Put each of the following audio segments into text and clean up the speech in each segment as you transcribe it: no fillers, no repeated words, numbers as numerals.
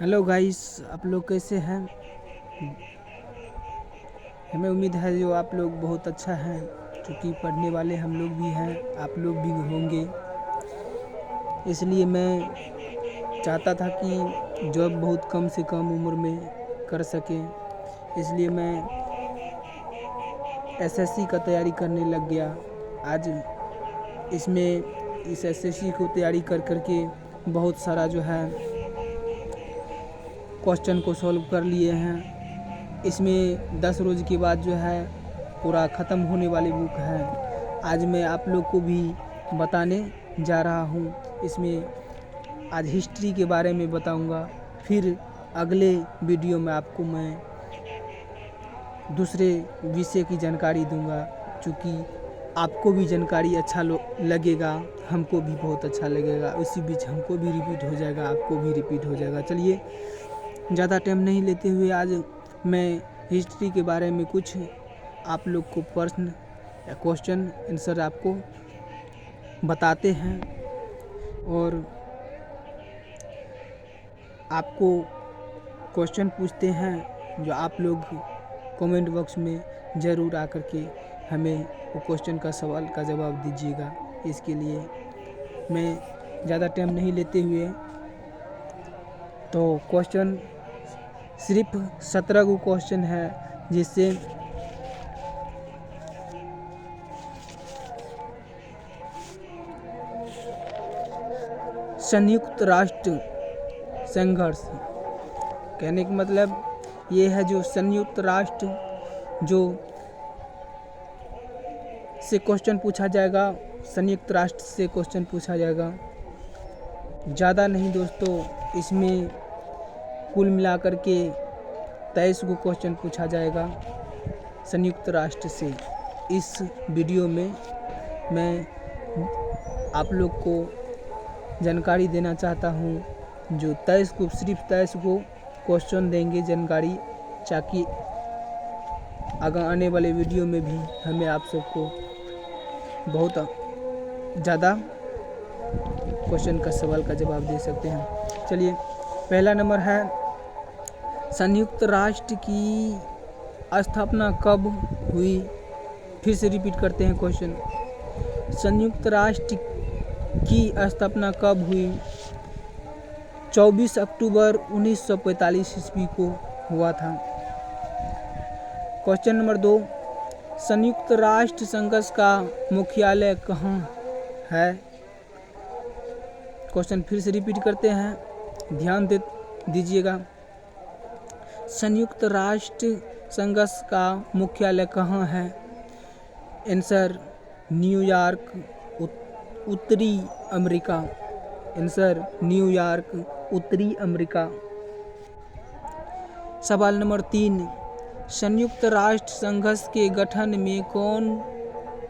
Hello guys, आप लोग कैसे हैं। हमें उम्मीद है जो आप लोग बहुत अच्छा हैं, क्योंकि पढ़ने वाले हम लोग भी हैं, आप लोग भी होंगे। इसलिए मैं चाहता था कि जॉब बहुत कम से कम उम्र में कर सकें। इसलिए मैं एसएससी का तैयारी करने लग गया। आज इस एसएससी को तैयारी कर करके बहुत सारा जो है क्वेश्चन को सॉल्व कर लिए हैं। इसमें 10 रोज़ के बाद जो है पूरा ख़त्म होने वाली बुक है। आज मैं आप लोग को भी बताने जा रहा हूँ। इसमें आज हिस्ट्री के बारे में बताऊँगा, फिर अगले वीडियो में आपको मैं दूसरे विषय की जानकारी दूँगा। चूँकि आपको भी जानकारी अच्छा लगेगा, हमको भी बहुत अच्छा लगेगा। उसी बीच हमको भी रिपीट हो जाएगा, आपको भी रिपीट हो जाएगा। चलिए ज़्यादा टाइम नहीं लेते हुए आज मैं हिस्ट्री के बारे में कुछ आप लोग को प्रश्न या क्वेश्चन आंसर आपको बताते हैं और आपको क्वेश्चन पूछते हैं, जो आप लोग कमेंट बॉक्स में ज़रूर आकर के हमें वो क्वेश्चन का सवाल का जवाब दीजिएगा। इसके लिए मैं ज़्यादा टाइम नहीं लेते हुए तो क्वेश्चन सिर्फ 17 को क्वेश्चन है, जिससे संयुक्त राष्ट्र संघर्ष कहने का मतलब ये है, जो संयुक्त राष्ट्र जो से क्वेश्चन पूछा जाएगा, संयुक्त राष्ट्र से क्वेश्चन पूछा जाएगा। ज़्यादा नहीं दोस्तों, इसमें कुल मिलाकर के 23 को क्वेश्चन पूछा जाएगा संयुक्त राष्ट्र से। इस वीडियो में मैं आप लोग को जानकारी देना चाहता हूँ, जो 23 को सिर्फ 23 को क्वेश्चन देंगे जानकारी, ताकि आगे आने वाले वीडियो में भी हमें आप सबको बहुत ज़्यादा क्वेश्चन का सवाल का जवाब दे सकते हैं। चलिए, पहला नंबर है, संयुक्त राष्ट्र की स्थापना कब हुई। फिर से रिपीट करते हैं क्वेश्चन। संयुक्त राष्ट्र की स्थापना कब हुई। 24 अक्टूबर 1945 ईस्वी को हुआ था। क्वेश्चन नंबर 2, संयुक्त राष्ट्र संघ का मुख्यालय कहाँ है। क्वेश्चन फिर से रिपीट करते हैं, ध्यान दीजिएगा। संयुक्त राष्ट्र संघ का मुख्यालय कहाँ है। आंसर न्यूयॉर्क, उत्तरी अमेरिका। आंसर न्यूयॉर्क, उत्तरी अमेरिका। सवाल नंबर 3, संयुक्त राष्ट्र संघ के गठन में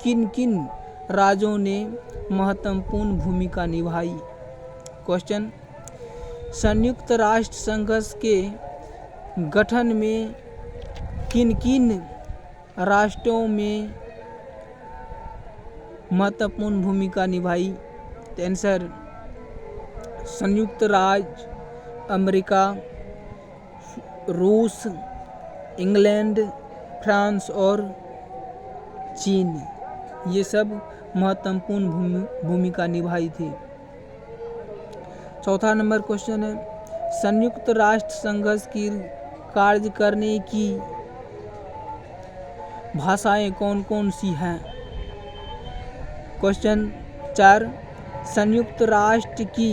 किन किन राज्यों ने महत्वपूर्ण भूमिका निभाई। क्वेश्चन, संयुक्त राष्ट्र संघ के गठन में किन किन राष्ट्रों में महत्वपूर्ण भूमिका निभाई। आंसर संयुक्त राज्य अमेरिका, रूस, इंग्लैंड, फ्रांस और चीन, ये सब महत्वपूर्ण भूमिका निभाई थी। चौथा नंबर क्वेश्चन है, संयुक्त राष्ट्र संघ की कार्य करने की भाषाएं कौन कौन सी हैं। क्वेश्चन 4, संयुक्त राष्ट्र की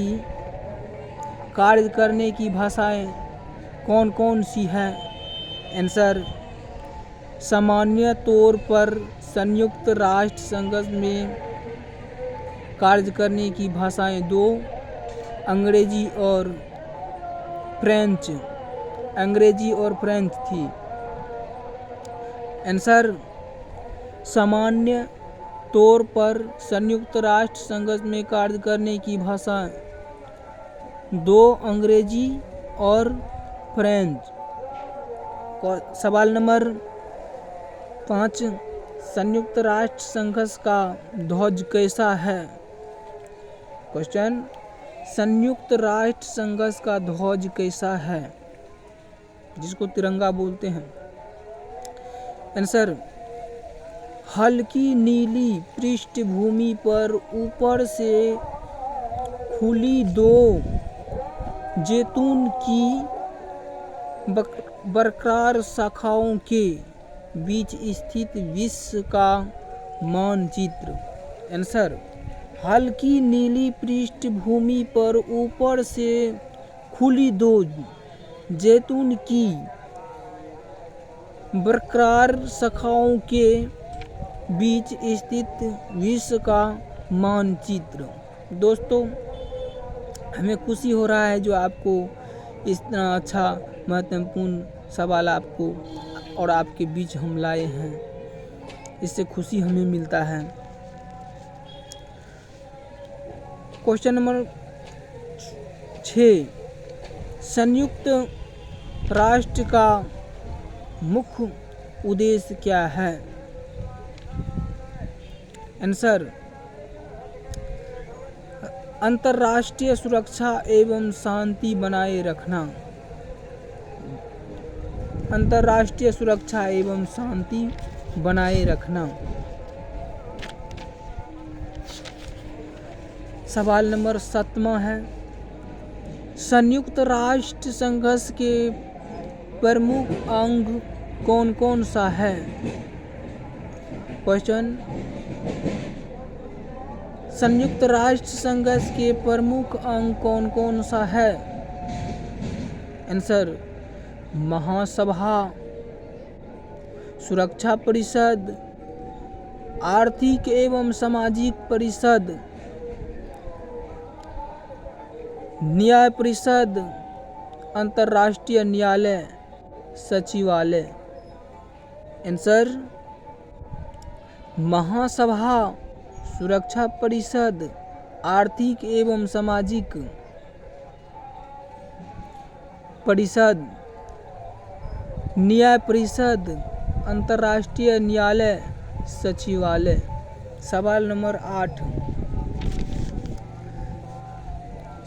कार्य करने की भाषाएं कौन कौन सी हैं। आंसर सामान्य तौर पर संयुक्त राष्ट्र संघ में कार्य करने की भाषाएं 2 अंग्रेजी और फ्रेंच थी। आंसर सामान्य तौर पर संयुक्त राष्ट्र संघ में कार्य करने की भाषा 2 अंग्रेजी और फ्रेंच। सवाल नंबर 5, संयुक्त राष्ट्र संघ का ध्वज कैसा है। क्वेश्चन, संयुक्त राष्ट्र संघ का ध्वज कैसा है, जिसको तिरंगा बोलते हैं? आंसर, हल्की नीली पृष्ठभूमि पर ऊपर से खुली दो जैतून की बरकरार शाखाओं के बीच स्थित विश्व का मानचित्र। आंसर, हल्की नीली पृष्ठभूमि पर ऊपर से खुली दो जैतून की बरकरार शाखाओं के बीच स्थित विश्व का मानचित्र। दोस्तों, हमें खुशी हो रहा है जो आपको इतना अच्छा महत्वपूर्ण सवाल आपको और आपके बीच हम लाए हैं, इससे खुशी हमें मिलता है। क्वेश्चन नंबर 6, संयुक्त राष्ट्र का मुख्य उद्देश्य क्या है? आंसर, अंतर्राष्ट्रीय सुरक्षा एवं शांति बनाए रखना। अंतर्राष्ट्रीय सुरक्षा एवं शांति बनाए रखना। सवाल नंबर 7 है, संयुक्त राष्ट्र संघ के प्रमुख अंग कौन कौन सा है? क्वेश्चन, संयुक्त राष्ट्र संघ के प्रमुख अंग कौन कौन सा है? आंसर, महासभा, सुरक्षा परिषद, आर्थिक एवं सामाजिक परिषद, न्याय परिषद, अंतर्राष्ट्रीय न्यायालय, सचिवालय। आंसर, महासभा, सुरक्षा परिषद, आर्थिक एवं सामाजिक परिषद, न्याय परिषद, अंतर्राष्ट्रीय न्यायालय, सचिवालय। सवाल नंबर 8,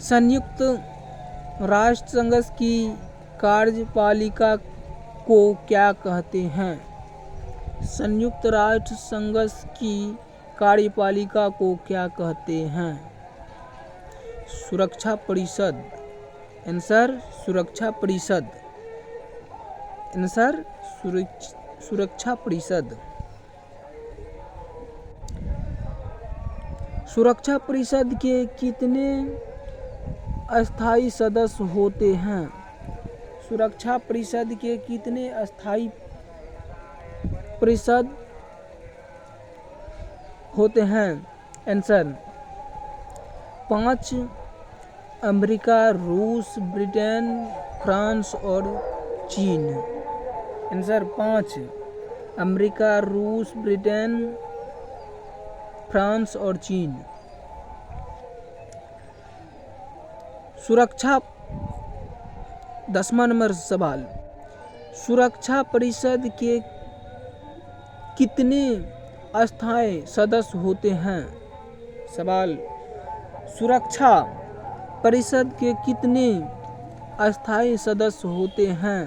संयुक्त राष्ट्र संघ की कार्यपालिका को क्या कहते हैं? संयुक्त राष्ट्र संघ की कार्यपालिका को क्या कहते हैं? सुरक्षा परिषद। आंसर, सुरक्षा परिषद। आंसर, सुरक्षा परिषद। सुरक्षा परिषद के कितने अस्थायी सदस्य होते हैं? सुरक्षा परिषद के कितने अस्थायी परिषद होते हैं? आंसर, 5, अमेरिका, रूस, ब्रिटेन, फ्रांस और चीन। आंसर, 5, अमेरिका, रूस, ब्रिटेन, फ्रांस और चीन। सुरक्षा 10वां नंबर सवाल, सुरक्षा परिषद के कितने अस्थायी सदस्य होते हैं? सवाल, सुरक्षा परिषद के कितने अस्थायी सदस्य होते हैं?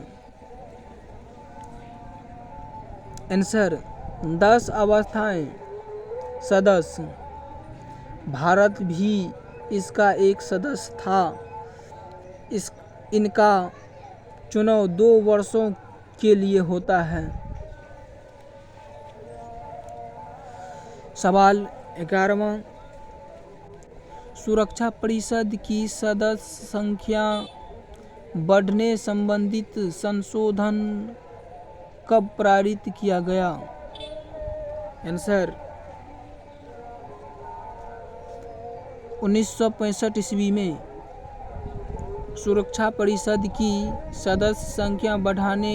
आंसर, 10 अस्थायी सदस्य। भारत भी इसका एक सदस्य था। इनका चुनाव 2 वर्षों के लिए होता है। सवाल 11वां, सुरक्षा परिषद की सदस्य संख्या बढ़ने संबंधित संशोधन कब पारित किया गया? आंसर, 1965 ईस्वी में। सुरक्षा परिषद की सदस्य संख्या बढ़ाने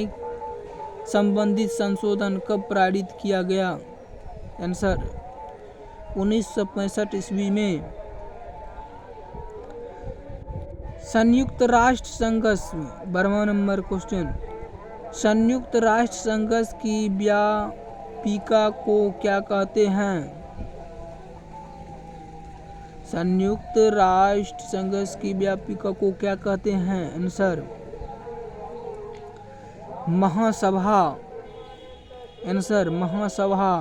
संबंधित संशोधन कब पारित किया गया? आंसर, 1965 ईस्वी में। संयुक्त राष्ट्र संघ 12वां नंबर क्वेश्चन, संयुक्त राष्ट्र संघ की व्यापिका को क्या कहते हैं? संयुक्त राष्ट्र संघ की व्यापिका को क्या कहते हैं? आंसर महासभा। आंसर महासभा।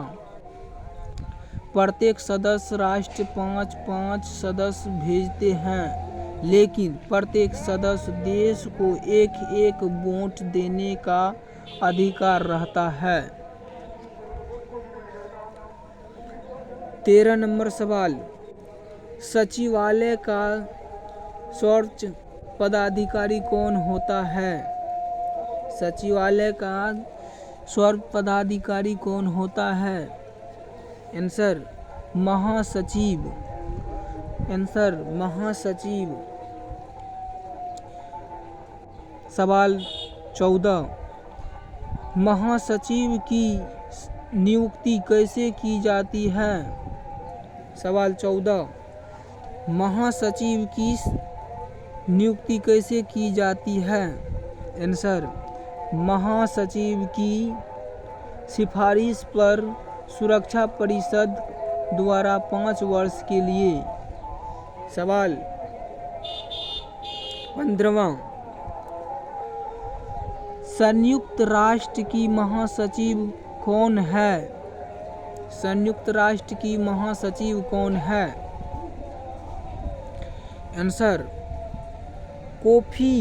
प्रत्येक सदस्य राष्ट्र 5-5 सदस्य भेजते हैं, लेकिन प्रत्येक सदस्य देश को एक वोट देने का अधिकार रहता है। 13 नंबर सवाल, सचिवालय का सर्वोच्च पदाधिकारी कौन होता है? सचिवालय का सर्वोच्च पदाधिकारी कौन होता है? आंसर महासचिव। आंसर महासचिव। सवाल 14, महासचिव की नियुक्ति कैसे की जाती है? सवाल 14, महासचिव की नियुक्ति कैसे की जाती है? आंसर महासचिव की सिफारिश पर सुरक्षा परिषद द्वारा 5 वर्ष के लिए। सवाल 15वां, संयुक्त राष्ट्र की महासचिव कौन है? संयुक्त राष्ट्र की महासचिव कौन है? आंसर कोफी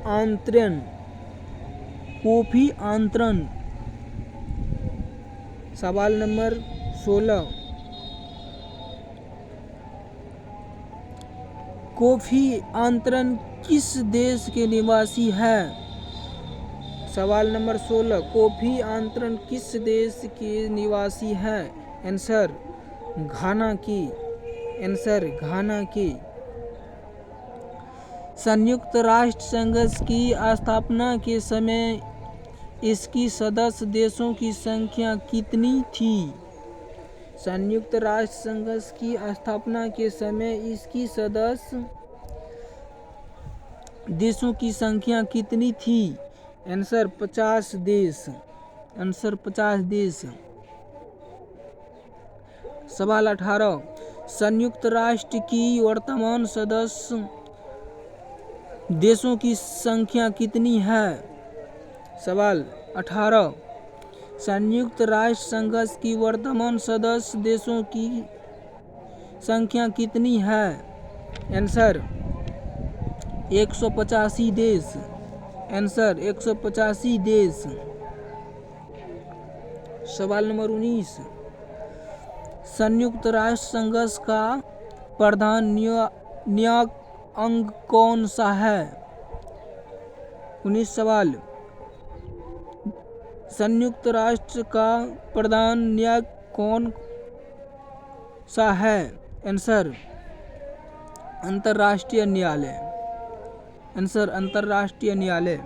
आनन। कोफी आनन। सवाल नंबर 16, कोफी आनन किस देश के निवासी है? सवाल नंबर 16, कोफी आनन किस देश के निवासी है? आंसर घाना की। आंसर घाना की। संयुक्त राष्ट्र संघ की स्थापना के समय इसकी सदस्य देशों की संख्या कितनी थी? संयुक्त राष्ट्र संघ की स्थापना के समय इसकी सदस्य देशों की संख्या कितनी थी? आंसर 50 देश। आंसर 50 देश। सवाल 18, संयुक्त राष्ट्र की वर्तमान सदस्य देशों की संख्या कितनी है? सवाल 18, संयुक्त राष्ट्र संघ की वर्तमान सदस्य देशों की संख्या कितनी है? आंसर 185 देश। आंसर 185 देश। सवाल नंबर 19, संयुक्त राष्ट्र संघ का प्रधान न्यायिक अंग कौन सा है? 19 सवाल, संयुक्त राष्ट्र का प्रधान न्यायिक कौन सा है? आंसर अंतर्राष्ट्रीय न्यायालय। आंसर अंतर्राष्ट्रीय न्यायालय।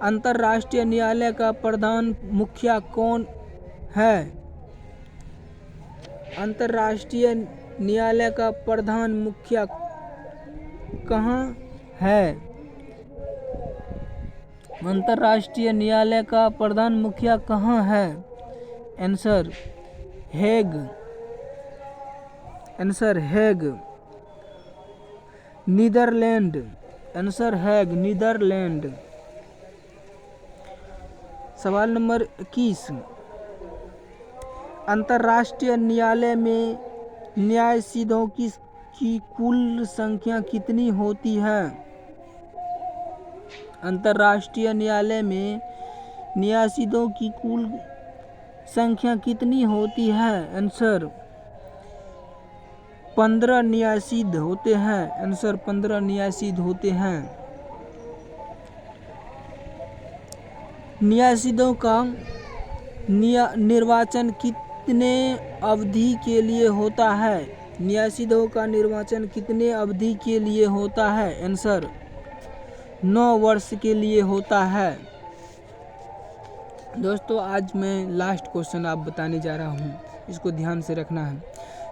अंतर्राष्ट्रीय न्यायालय का प्रधान मुखिया कौन है? अंतर्राष्ट्रीय न्यायालय का प्रधान मुखिया कहाँ है? अंतर्राष्ट्रीय न्यायालय का प्रधान मुखिया कहाँ है? Answer Hague. Answer Hague, Netherlands. Answer Hague, Netherlands. सवाल नंबर 21, अंतर्राष्ट्रीय न्यायालय में न्यायाधीशों की कुल संख्या कितनी होती है? अंतर्राष्ट्रीय न्यायालय में न्यायाधीशों की कुल संख्या कितनी होती है? आंसर 15 न्यायाधीश होते हैं। आंसर 15 न्यायाधीश होते हैं। न्यायाधीशों का निर्वाचन कितने अवधि के लिए होता है? न्यायाधीशों का निर्वाचन कितने अवधि के लिए होता है? आंसर 9 वर्ष के लिए होता है। दोस्तों आज मैं लास्ट क्वेश्चन आप बताने जा रहा हूँ, इसको ध्यान से रखना है।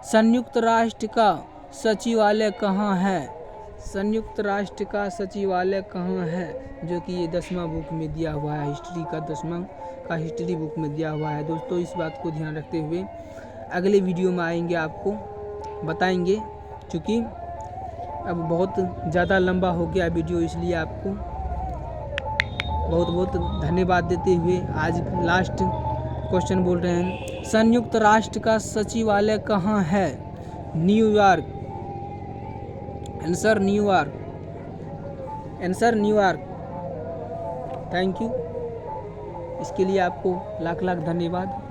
संयुक्त राष्ट्र का सचिवालय कहाँ है? संयुक्त राष्ट्र का सचिवालय कहाँ है? जो कि ये 10वां बुक में दिया हुआ है, हिस्ट्री का 10वां का हिस्ट्री बुक में दिया हुआ है। दोस्तों इस बात को ध्यान रखते हुए अगले वीडियो में आएंगे, आपको बताएंगे क्योंकि अब बहुत ज़्यादा लंबा हो गया वीडियो, इसलिए आपको बहुत बहुत धन्यवाद देते हुए आज लास्ट क्वेश्चन बोल रहे हैं। संयुक्त राष्ट्र का सचिवालय कहाँ है? New York. Answer New York. Answer New York. Thank you. इसके लिए आपको लाख लाख धन्यवाद।